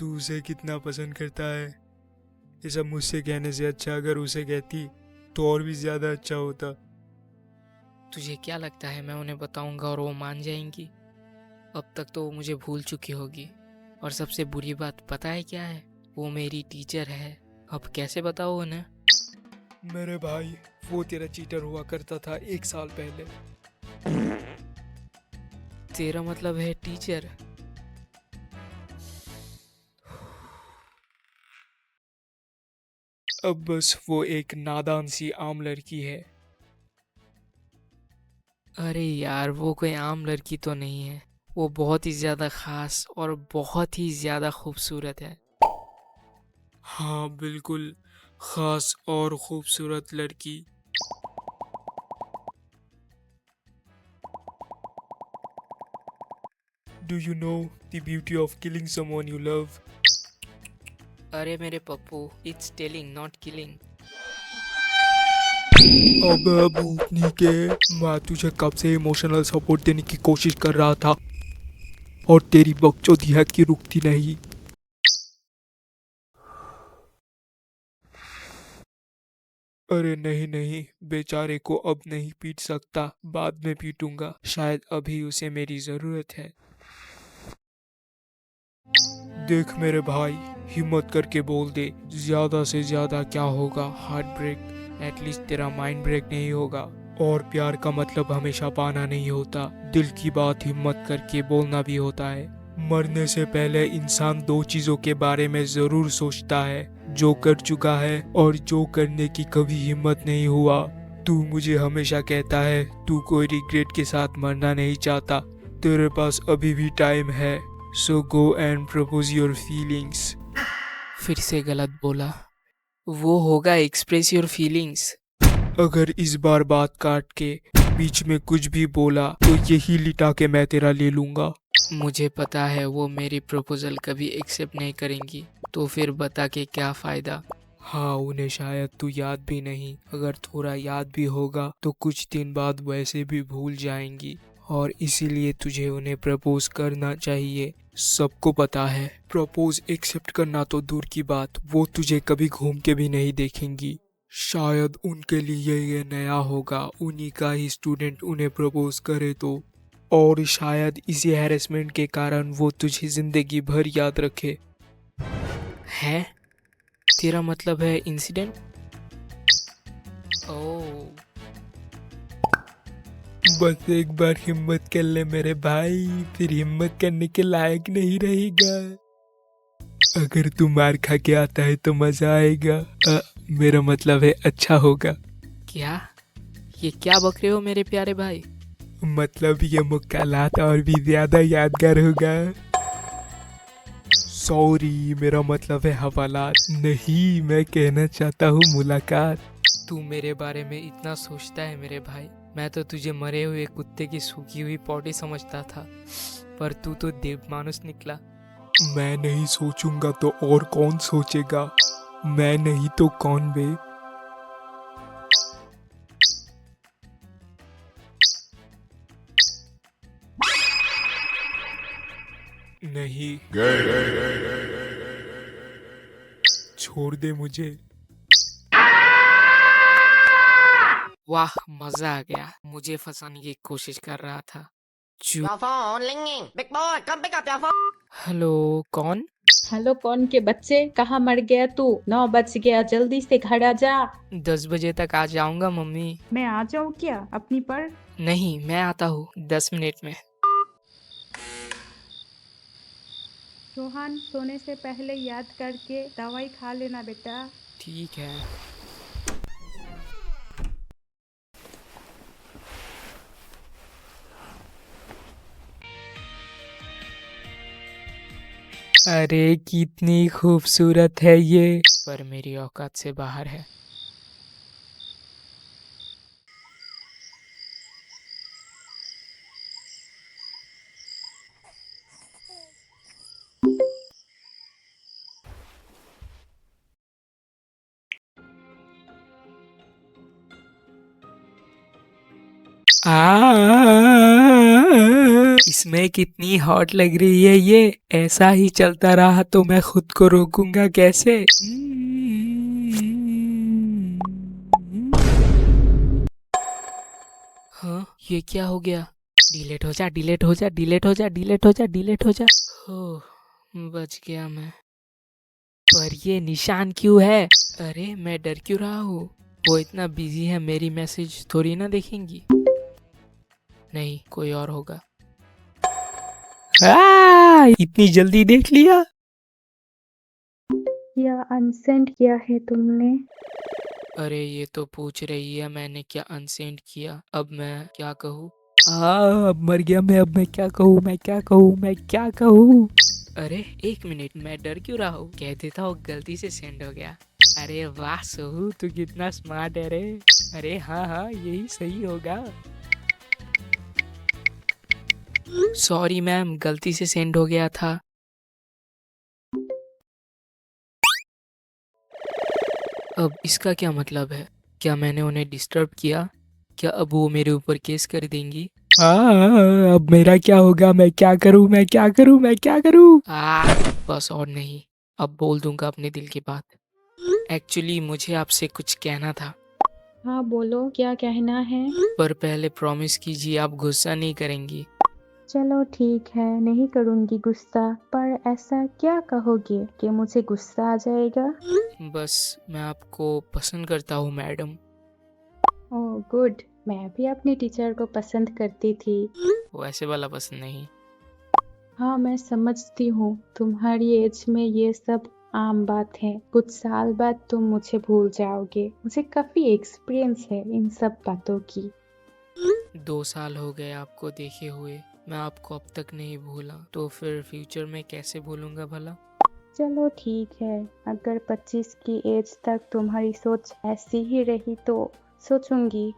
तू उसे कितना पसंद करता है। ये सब मुझसे कहने से अच्छा अगर उसे कहती तो और भी ज्यादा अच्छा होता। तुझे क्या लगता है मैं उन्हें बताऊंगा और वो मान जाएंगी? अब तक तो वो मुझे भूल चुकी होगी। और सबसे बुरी बात पता है क्या है? वो मेरी टीचर है। अब कैसे बताओ उन्हें? मेरे भाई, वो तेरा चीटर हुआ करता था 1 साल पहले। तेरा मतलब है टीचर? अब बस वो एक नादान सी आम लड़की है। अरे यार, वो कोई आम लड़की तो नहीं है। वो बहुत ही ज्यादा खास और बहुत ही ज्यादा खूबसूरत है। हाँ बिल्कुल, खास और खूबसूरत लड़की। Do you know the beauty of killing someone you love? अरे मेरे Pappu, it's telling not killing. अब भूतनी के, मैं तुझे कब से इमोशनल सपोर्ट देने की कोशिश कर रहा था और तेरी बकचोदी है कि रुकती नहीं। अरे नहीं नहीं, बेचारे को अब नहीं पीट सकता, बाद में पीटूंगा, शायद अभी उसे मेरी जरूरत है। देख मेरे भाई, हिम्मत करके बोल दे, ज्यादा से ज्यादा क्या होगा, हार्ट ब्रेक। एटलीस्ट तेरा माइंड ब्रेक नहीं होगा। और प्यार का मतलब हमेशा पाना नहीं होता, दिल की बात हिम्मत करके बोलना भी होता है। मरने से पहले इंसान 2 चीजों के बारे में जरूर सोचता है, जो कर चुका है और जो करने की कभी हिम्मत नहीं हुआ। तू मुझे हमेशा कहता है तू कोई रिग्रेट के साथ मरना नहीं चाहता। तेरे पास अभी भी टाइम है, so go and propose your feelings. फिर से गलत बोला। वो होगा एक्सप्रेस योर फीलिंग्स। अगर इस बार बात काट के बीच में कुछ भी बोला तो यही लिटा के मैं तेरा ले लूंगा। मुझे पता है वो मेरी प्रपोजल कभी एक्सेप्ट नहीं करेंगी, तो फिर बता के क्या फायदा? हाँ, उन्हें शायद तू याद भी नहीं, अगर थोड़ा याद भी होगा तो कुछ दिन बाद वैसे भी भूल जाएंगी। और इसीलिए तुझे उन्हें प्रपोज करना चाहिए। सबको पता है, प्रपोज एक्सेप्ट करना तो दूर की बात, वो तुझे कभी घूम के भी नहीं देखेंगी। शायद उनके लिए ये नया होगा, उन्हीं का ही स्टूडेंट उन्हें प्रपोज करे तो। और शायद इसी हैरेसमेंट के कारण वो तुझे जिंदगी भर याद रखे। है? तेरा मतलब है इंसिडेंट? ओह। बस एक बार हिम्मत कर ले मेरे भाई, फिर हिम्मत करने के लायक नहीं रहेगा। अगर तू मार खा के आता है तो मजा आएगा। मेरा मतलब है अच्छा होगा। क्या? ये क्या बक रहे हो मेरे प्यारे भाई? मतलब ये मुक्कालात और भी ज्यादा यादगार होगा। सॉरी, मेरा मतलब है हवालात नहीं, मैं कहना चाहता हूँ मुलाकात। तू मेरे बारे में इतना सोचता है मेरे भाई? मैं तो तुझे मरे हुए कुत्ते की सूखी हुई पॉटी समझता था, पर तू तो देव मानुस निकला। मैं नहीं सोचूंगा तो और कौन सोचेगा? मैं नहीं तो कौन बे? नहीं, छोड़ दे मुझे। वाह, मजा आ गया। मुझे फंसाने की कोशिश कर रहा था। चू। Your phone ringing. Big boy, come pick up your phone. Hello, कौन? हेलो, कौन के बच्चे, कहाँ मर गया तू? 9 बज गया, जल्दी से घर आ जा। 10 बजे तक आ जाऊंगा मम्मी। मैं आ जाऊँ क्या अपनी पर? नहीं, मैं आता हूँ 10 मिनट में। रोहन, सोने से पहले याद करके दवाई खा लेना बेटा। ठीक है। अरे कितनी खूबसूरत है ये। पर मेरी औकात से बाहर है। आ इस इसमें कितनी हॉट लग रही है ये। ऐसा ही चलता रहा तो मैं खुद को रोकूंगा कैसे। हाँ, ये क्या हो गया? डिलीट हो जा, डिलीट हो जा, डिलीट हो जा, डिलीट हो जा, डिलीट हो जा। ओह, बच गया मैं। पर ये निशान क्यों है? अरे मैं डर क्यों रहा हूँ? वो इतना बिजी है, मेरी मैसेज थोड़ी ना देखेंगी। नहीं, कोई और होगा। इतनी जल्दी देख लिया। या अनसेंड किया है तुमने? अरे ये तो पूछ रही है मैंने क्या अनसेंड किया। अब मैं क्या कहूँ? अब मर गया मैं। अब मैं क्या कहूँ, मैं क्या कहूँ, मैं क्या कहूँ। अरे एक मिनट, मैं डर क्यों रहा हूँ? कह देता हूँ गलती से सेंड हो गया। अरे वाह सोहू, तू कितना स्मार्ट है रे। अरे हाँ हाँ, यही सही होगा। सॉरी मैम, गलती से सेंड हो गया था। अब इसका क्या मतलब है? क्या मैंने उन्हें डिस्टर्ब किया? क्या अब वो मेरे ऊपर केस कर देंगी? अब मेरा क्या होगा, मैं क्या करूँ, मैं क्या करूँ, मैं क्या करूँ। बस और नहीं, अब बोल दूंगा अपने दिल की बात। एक्चुअली मुझे आपसे कुछ कहना था। हाँ बोलो, क्या कहना है? पर पहले प्रॉमिस कीजिए आप गुस्सा नहीं करेंगी। चलो ठीक है, नहीं करूँगी गुस्सा। पर ऐसा क्या कहोगे कि मुझे गुस्सा आ जाएगा? बस मैं आपको पसंद करता हूँ मैडम। ओह गुड, मैं भी अपने टीचर को पसंद करती थी। वैसे वाला पसंद नहीं। हाँ मैं समझती हूँ, तुम्हारी एज में ये सब आम बात है। कुछ साल बाद तुम मुझे भूल जाओगे। मुझे काफी एक्सपीरियंस है इन सब बातों की। 2 साल हो गए आपको देखे हुए, मैं आपको अब तक नहीं भूला, तो फिर फ्यूचर में कैसे भूलूंगा भला? चलो ठीक है, अगर 25 की एज तक तुम्हारी सोच ऐसी ही रही तो सोचूंगी।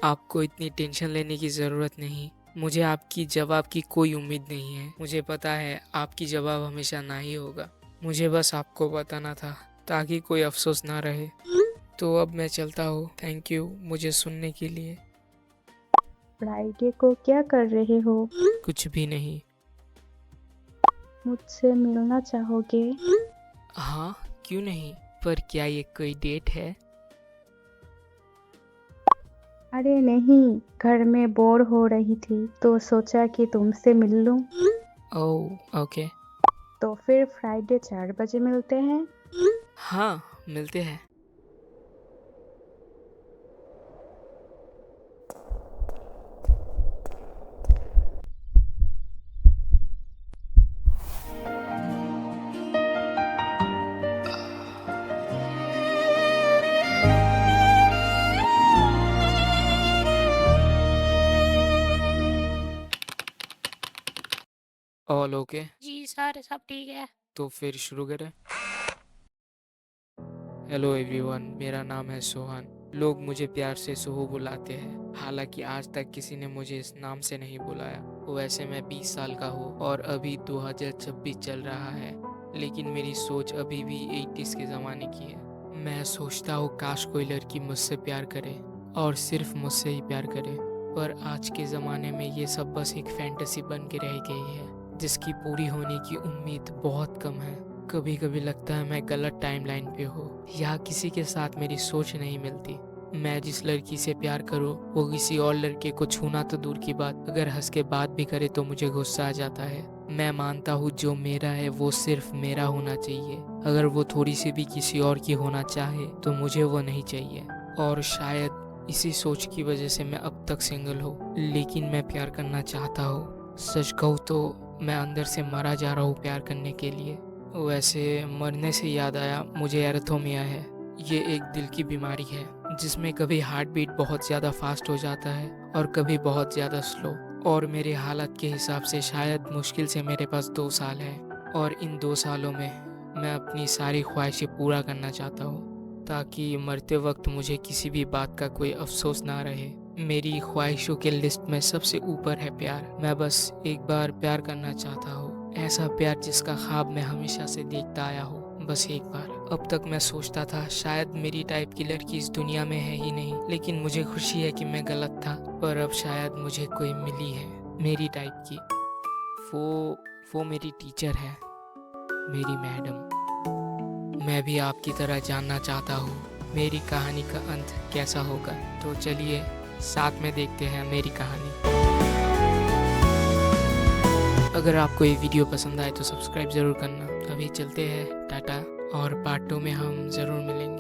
आपको इतनी टेंशन लेने की ज़रूरत नहीं। मुझे आपकी जवाब की कोई उम्मीद नहीं है। मुझे पता है आपकी जवाब हमेशा ना ही होगा। मुझे बस आपको बताना था ताकि कोई अफसोस ना रहे। तो अब मैं चलता हूँ। थैंक यू मुझे सुनने के लिए। फ्राइडे को क्या कर रहे हो? कुछ भी नहीं। मुझसे मिलना चाहोगे? हाँ, क्यों नहीं। पर क्या ये कोई डेट है? अरे नहीं, घर में बोर हो रही थी तो सोचा कि तुमसे मिल लूं। Oh okay. तो फिर फ्राइडे 4 बजे मिलते हैं। हाँ, मिलते हैं। All okay. जी सर, सब ठीक है। तो फिर शुरू करें। हेलो एवरीवन, मेरा नाम है सोहन। लोग मुझे प्यार से सोहू बुलाते हैं। हालांकि आज तक किसी ने मुझे इस नाम से नहीं बुलाया। वैसे मैं 20 साल का हूँ और अभी 2026 चल रहा है, लेकिन मेरी सोच अभी भी 80s के ज़माने की है। मैं सोचता हूँ काश कोई लड़की मुझसे प्यार करे और सिर्फ मुझसे ही प्यार करे, पर आज के ज़माने में ये सब बस एक फैंटेसी बन के रह गई है जिसकी पूरी होने की उम्मीद बहुत कम है। कभी कभी लगता है मैं गलत टाइमलाइन पे हूँ या किसी के साथ मेरी सोच नहीं मिलती। मैं जिस लड़की से प्यार करूँ वो किसी और लड़के को छूना तो दूर की बात, अगर हंस के बात भी करे तो मुझे गुस्सा आ जाता है। मैं मानता हूँ जो मेरा है वो सिर्फ मेरा होना चाहिए। अगर वो थोड़ी सी भी किसी और की होना चाहे तो मुझे वो नहीं चाहिए। और शायद इसी सोच की वजह से मैं अब तक सिंगल हूँ, लेकिन मैं प्यार करना चाहता हूँ। सच कहूँ तो मैं अंदर से मरा जा रहा हूँ प्यार करने के लिए। वैसे मरने से याद आया, मुझे एर्थोमिया है। ये एक दिल की बीमारी है जिसमें कभी हार्ट बीट बहुत ज़्यादा फास्ट हो जाता है और कभी बहुत ज़्यादा स्लो। और मेरे हालत के हिसाब से शायद मुश्किल से मेरे पास 2 साल है, और इन 2 सालों में मैं अपनी सारी ख्वाहिशें पूरा करना चाहता हूँ ताकि मरते वक्त मुझे किसी भी बात का कोई अफसोस ना रहे। मेरी ख्वाहिशों के लिस्ट में सबसे ऊपर है प्यार। मैं बस एक बार प्यार करना चाहता हूँ, ऐसा प्यार जिसका ख्वाब मैं हमेशा से देखता आया हूँ, बस एक बार। अब तक मैं सोचता था शायद मेरी टाइप की लड़की इस दुनिया में है ही नहीं, लेकिन मुझे खुशी है कि मैं गलत था। पर अब शायद मुझे कोई मिली है मेरी टाइप की। वो मेरी टीचर है, मेरी मैडम। मैं भी आपकी तरह जानना चाहता हूँ मेरी कहानी का अंत कैसा होगा। तो चलिए साथ में देखते हैं मेरी कहानी। अगर आपको ये वीडियो पसंद आए तो सब्सक्राइब ज़रूर करना। अभी चलते हैं, टाटा, और पार्ट 2 में हम ज़रूर मिलेंगे।